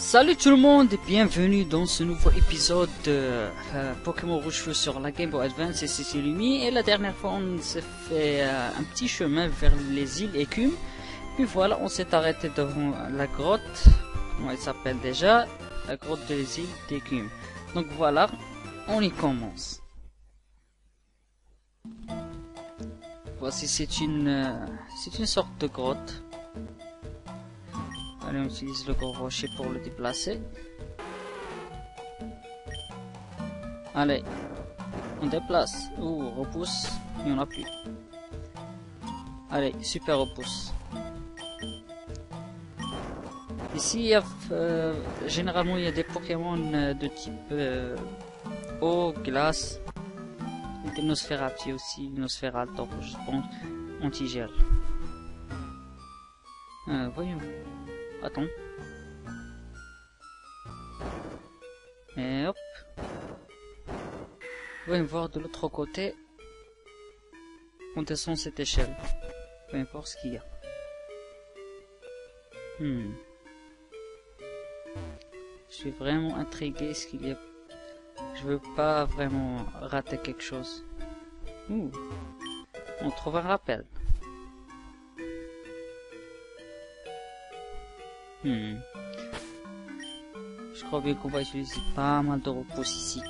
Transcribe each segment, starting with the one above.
Salut tout le monde et bienvenue dans ce nouveau épisode de Pokémon Rouge Feu sur la Game Boy Advance et c'est Lumi. Et la dernière fois on s'est fait un petit chemin vers les îles Écume. Puis voilà, on s'est arrêté devant la grotte, comment elle s'appelle déjà, la grotte des îles d'Écume. Donc voilà, on y commence. Voici, c'est une sorte de grotte. Allez, on utilise le gros rocher pour le déplacer. Allez, on déplace. Ouh, repousse. Il n'y en a plus. Allez, super repousse. Ici, il y a, généralement, il y a des Pokémon de type eau, glace. Et des Nosferatu aussi, Nosferatu, je pense, anti-gel. Voyons. Attends. Et hop. Voyons voir de l'autre côté. On descend cette échelle. Voyons voir ce qu'il y a. Je suis vraiment intrigué ce qu'il y a. Je veux pas vraiment rater quelque chose. On trouve un rappel. Je crois bien qu'on va utiliser pas mal de repousse ici.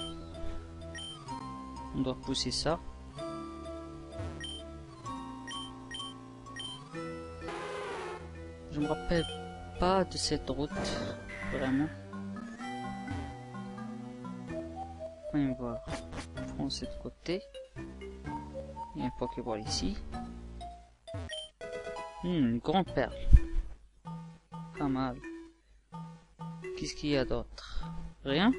On doit pousser ça. Je me rappelle pas de cette route, vraiment. Voyons voir. Prends cette côté. Il y a un Pokéball ici. Une grande perle. Pas mal. Qu'est-ce qu'il y a d'autre? Rien.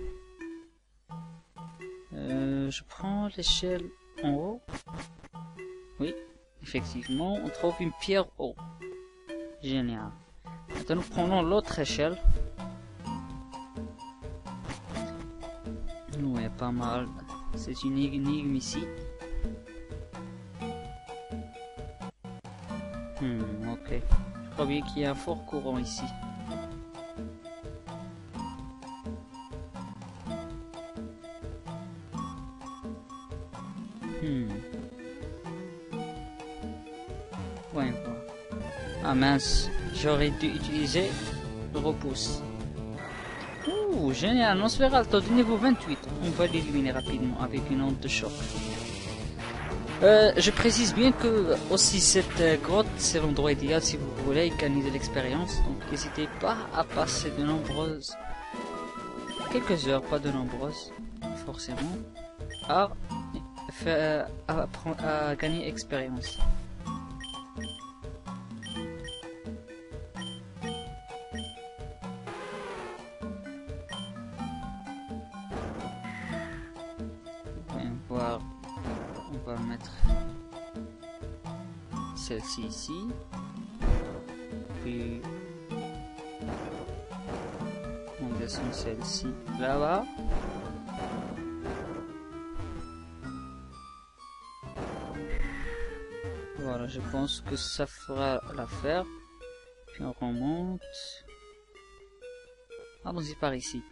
Je prends l'échelle en haut. Oui, effectivement, on trouve une pierre haut. Génial. Maintenant, nous prenons l'autre échelle. Ouais, pas mal. C'est une énigme ici. Ok. Je crois bien qu'il y a un fort courant ici. Ouais, voilà. Ah mince, j'aurais dû utiliser le repousse. Ouh, génial, Nosferatu de niveau 28. On va l'éliminer rapidement avec une onde de choc. Je précise bien que aussi cette grotte, c'est l'endroit idéal si vous voulez gagner de l'expérience. Donc n'hésitez pas à passer de nombreuses, quelques heures, pas de nombreuses, forcément, à gagner expérience. Voyons voir. On va mettre celle-ci ici, puis on descend celle-ci là-bas. Voilà, je pense que ça fera l'affaire. Puis on remonte. Allons-y par ici.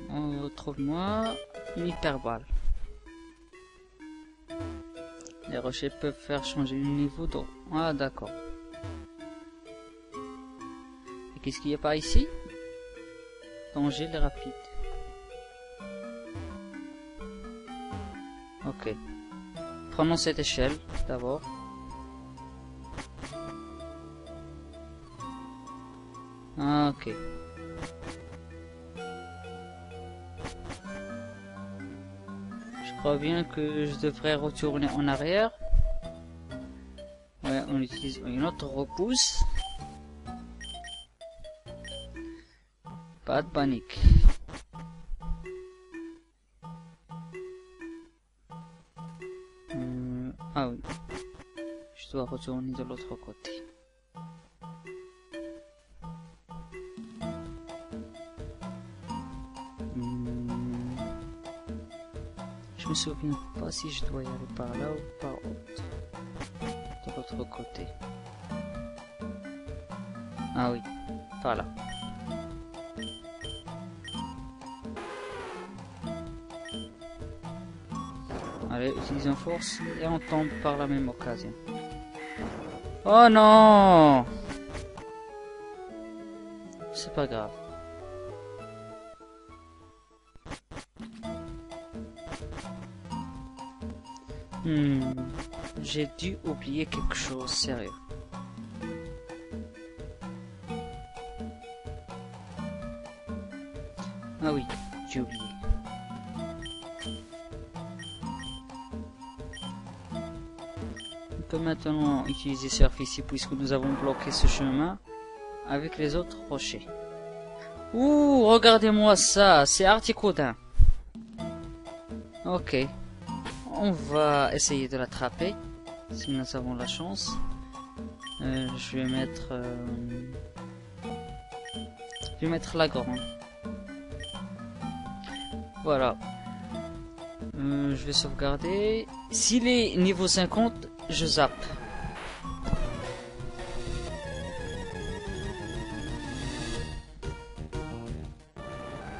On retrouve moi une hyperbole. Les rochers peuvent faire changer le niveau d'eau. Ah d'accord. Et qu'est-ce qu'il y a par ici? Danger les rapides. Ok. Prenons cette échelle d'abord. Ah, ok. Je crois bien que je devrais retourner en arrière. Ouais, on utilise une autre repousse. Pas de panique. Ah oui. Je dois retourner de l'autre côté. Je me souviens pas si je dois y aller par là ou par autre. De l'autre l'autre côté. Ah oui, voilà. Allez, utilisons force et on tombe par la même occasion. Oh non! C'est pas grave. J'ai dû oublier quelque chose, sérieux. Ah oui, j'ai oublié. On peut maintenant utiliser Surf ici puisque nous avons bloqué ce chemin avec les autres rochers. Ouh, regardez-moi ça, c'est Articuno. Ok. On va essayer de l'attraper, si nous avons la chance. Je vais mettre la grande. Voilà. Je vais sauvegarder. S'il est niveau 50, je zappe.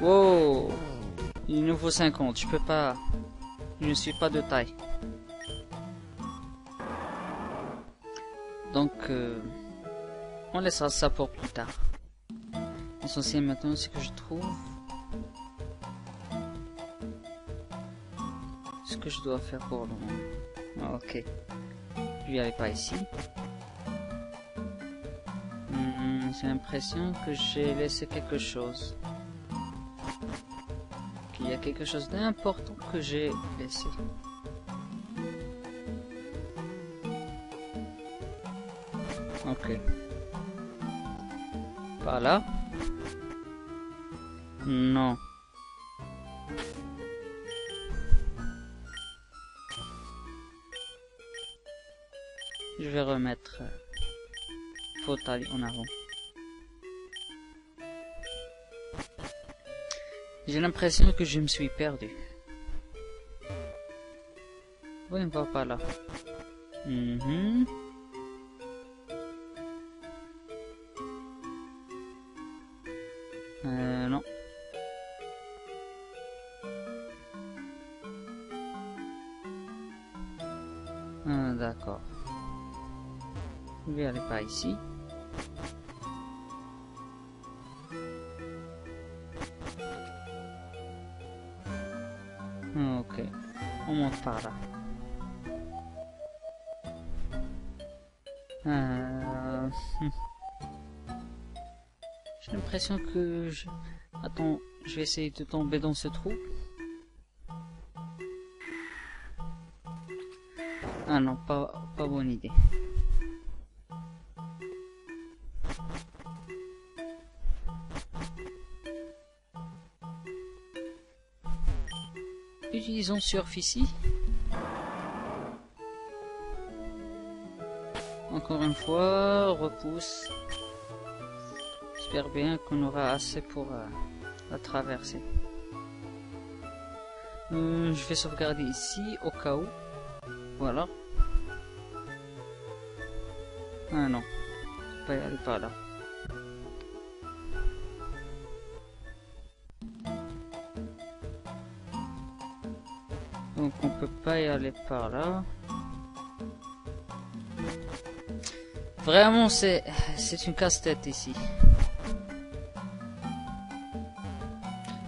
Wow. Il est niveau 50, je peux pas... Je ne suis pas de taille. Donc, on laissera ça pour plus tard. L'essentiel maintenant, c'est que je trouve ce que je dois faire pour le moment. Ah, ok. Lui, elle est pas ici. J'ai l'impression que j'ai laissé quelque chose. Il y a quelque chose d'important que j'ai laissé. Ok. Par là? Non. Je vais remettre fauteuil en avant. J'ai l'impression que je me suis perdu. Oui, on va pas là. Non. D'accord. Je vais aller par ici. Ok. On monte par là. J'ai l'impression que je... Attends, je vais essayer de tomber dans ce trou. Ah non, pas bonne idée. Utilisons Surf ici. Encore une fois, repousse. J'espère bien qu'on aura assez pour la traverser. Je vais sauvegarder ici au cas où. Voilà. Ah non, on peut pas y aller par là. Donc on peut pas y aller par là. Vraiment c'est une casse-tête ici.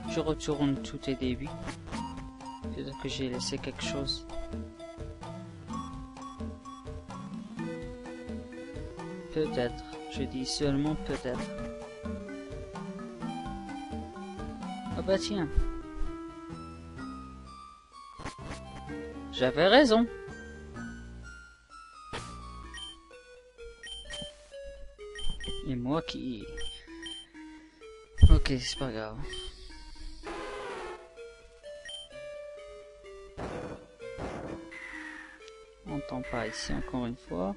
Je retourne tout au début. Peut-être que j'ai laissé quelque chose. Peut-être. Je dis seulement peut-être. Ah bah tiens. J'avais raison. Et moi qui... Ok, c'est pas grave. On tombe pas ici encore une fois.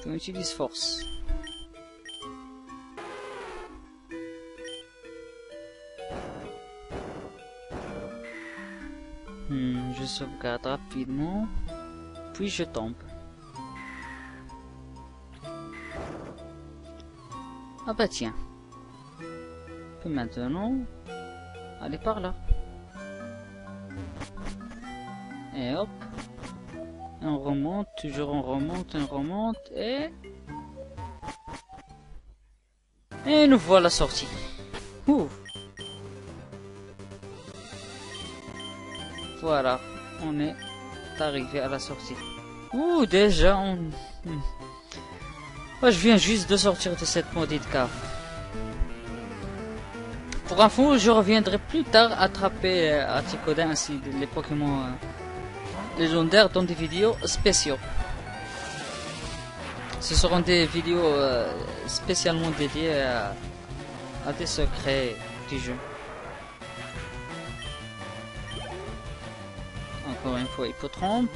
On utilise force. Je sauvegarde rapidement. puis je tombe. Ah bah tiens. On peut maintenant aller par là. Et hop. On remonte, toujours on remonte et... Et nous voilà sortis. Ouh. Voilà, on est arrivé à la sortie. Ouh, déjà on... Moi, je viens juste de sortir de cette maudite cave. Pour info, je reviendrai plus tard attraper Articodin ainsi les Pokémon légendaires dans des vidéos spéciaux. Ce seront des vidéos spécialement dédiées à des secrets du jeu. Encore une fois, Hippotrampe.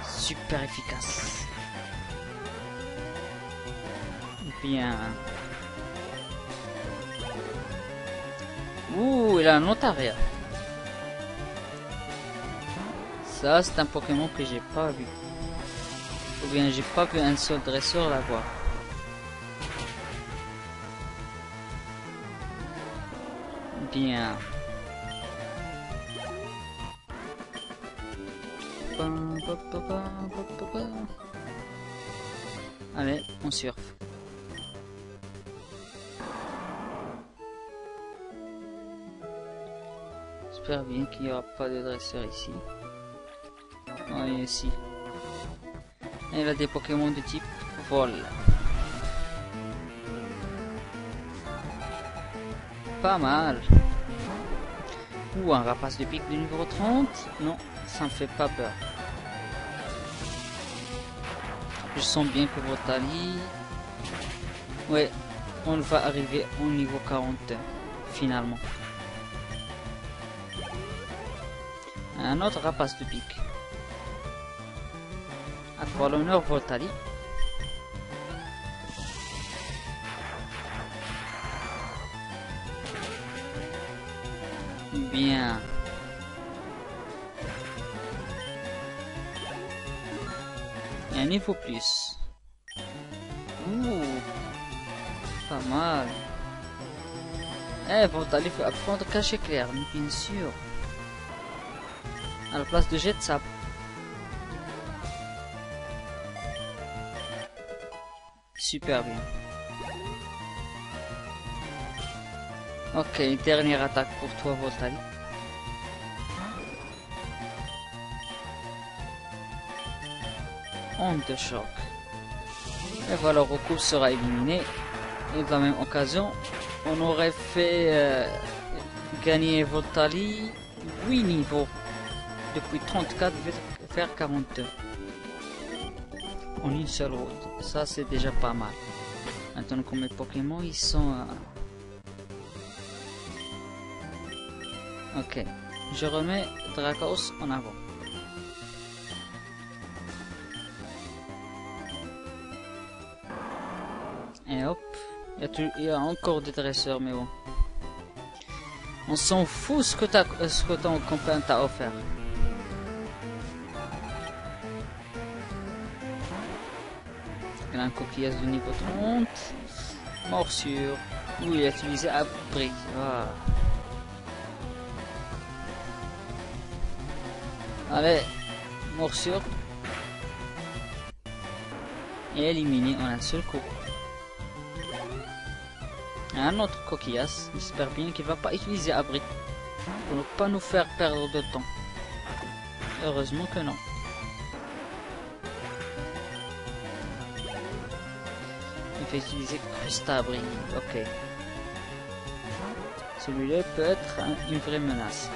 Super efficace. Bien. Ouh, il a un Notaria. Ça, c'est un Pokémon que j'ai pas vu. Ou bien j'ai pas vu un seul dresseur l'avoir. Bien. Allez, on surfe. J'espère bien qu'il n'y aura pas de dresseur ici. Oui, ici. Et il a des Pokémon de type vol. Pas mal. Ou un rapace de pique de niveau 30. Non, ça me fait pas peur. Je sens bien que Voltali... Ouais, on va arriver au niveau 40 finalement. Un autre rapace de pique. À quoi l'honneur Voltali. Bien. Et un niveau plus. Ouh. Pas mal. Eh, Voltali faut apprendre caché clair, bien sûr. À la place de jet de sable. Super bien. Ok, dernière attaque pour toi, Voltali. Onde de choc. Et voilà, Roku sera éliminé. Et de la même occasion, on aurait fait gagner Voltali 8 niveaux. Depuis 34 vers 42. En une seule route. Ça, c'est déjà pas mal. Maintenant, comme mes Pokémon, ils sont... Ok. Je remets Dracos en avant. Et hop. Il y a encore des dresseurs, mais bon. On s'en fout ce que ton copain t'a offert. Il a un coquillage de niveau 30. Morsure. Oui, il a utilisé abri. Ah. Allez, morsure. Et éliminé en un seul coup. Un autre coquillage. J'espère bien qu'il va pas utiliser abri. Pour ne pas nous faire perdre de temps. Heureusement que non. Il fait utiliser Crustabri. Ok. Celui-là peut être une vraie menace.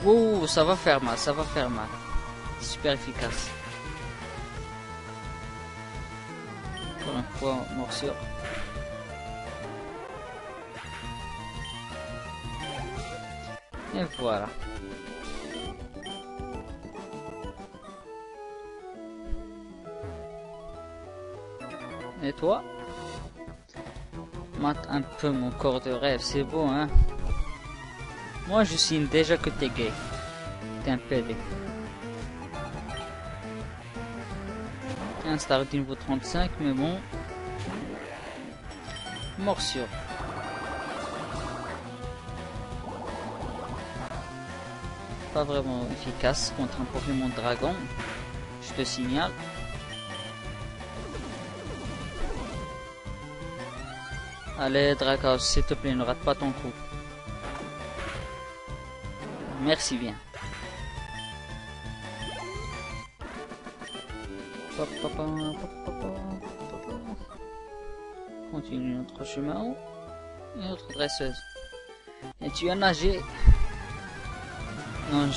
Ouh, ça va faire mal, ça va faire mal. Super efficace. Pour une fois, morsure. Et voilà. Et toi? Mate un peu mon corps de rêve, c'est beau, hein. Moi, je signe déjà que t'es gay. T'es un PD. Un star du niveau 35, mais bon. Morsure. Pas vraiment efficace contre un Pokémon dragon. Je te signale. Allez, Dracos, s'il te plaît, ne rate pas ton coup. Merci bien. Continue notre chemin. Et notre dresseuse. Et tu as nagé. Non,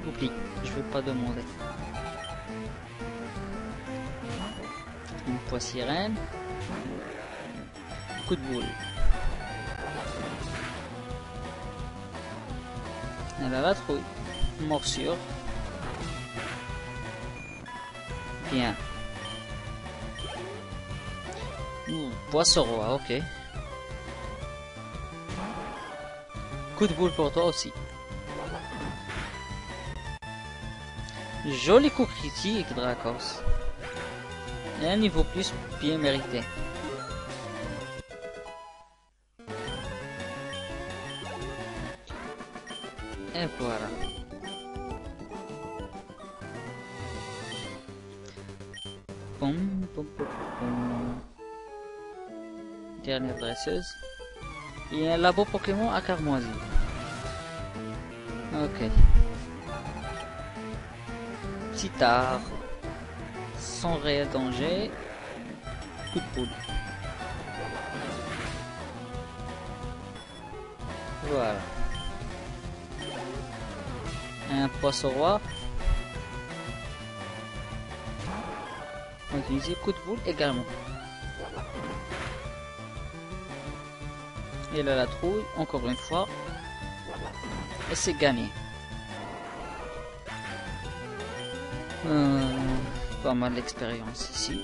oublie, je veux pas demander. Une poix sirène. Coup de boule. Elle a la trouille. Morsure. Bien. Poisson roi, ok. Coup de boule pour toi aussi. Joli coup critique, Dracos. Et un niveau plus bien mérité. Et voilà. Dernière dresseuse. Et un labo Pokémon à Carmoisi. Ok. Petit art. Sans réel danger. Coup de poule. Voilà. Un poisson roi. On va utiliser coup de boule également. Et là la trouille, encore une fois. Et c'est gagné. Pas mal d'expérience ici.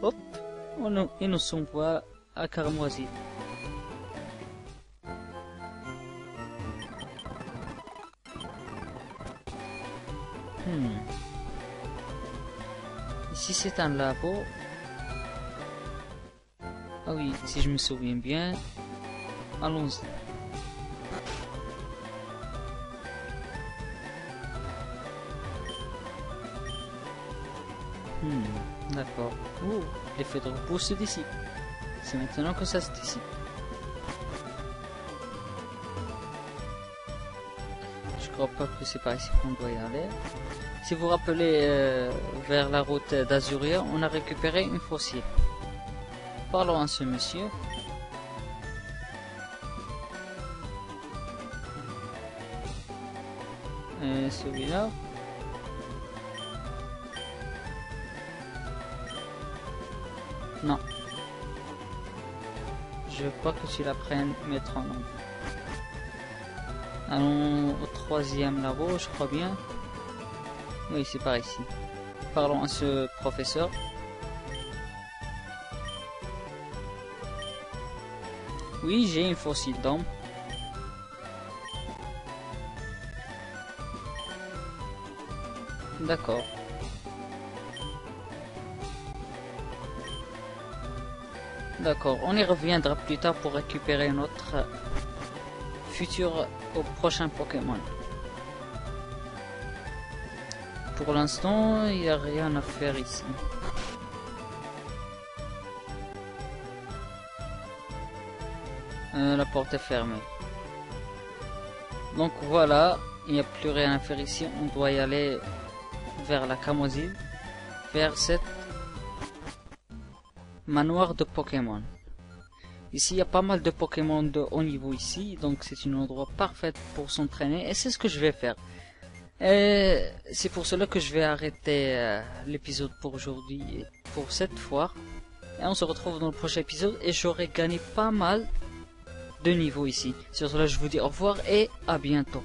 Hop, et nous sommes à Carmoisi. Ici c'est un labo. Ah oui, si je me souviens bien. Allons-y. D'accord. Oh, l'effet de repos se dissipe. C'est maintenant que ça se dissipe. Je crois pas que c'est par ici qu'on doit y aller. Si vous vous rappelez, vers la route d'Azuria, on a récupéré une fossile. Parlons à ce monsieur. Et celui-là. Non. Je veux pas que tu la prennes, métronome. Allons au troisième labo, je crois bien. Oui, c'est par ici. Parlons à ce professeur. Oui, j'ai une fossile d'homme. D'accord. D'accord, on y reviendra plus tard pour récupérer notre futur au prochain Pokémon. Pour l'instant, il n'y a rien à faire ici. La porte est fermée. Donc voilà, il n'y a plus rien à faire ici. On doit y aller vers la Camozile, vers cette manoir de Pokémon. Ici, il y a pas mal de Pokémon de haut niveau ici, donc c'est un endroit parfait pour s'entraîner et c'est ce que je vais faire. Et c'est pour cela que je vais arrêter l'épisode pour aujourd'hui et pour cette fois. Et on se retrouve dans le prochain épisode et j'aurai gagné pas mal de niveaux ici. Sur cela, je vous dis au revoir et à bientôt.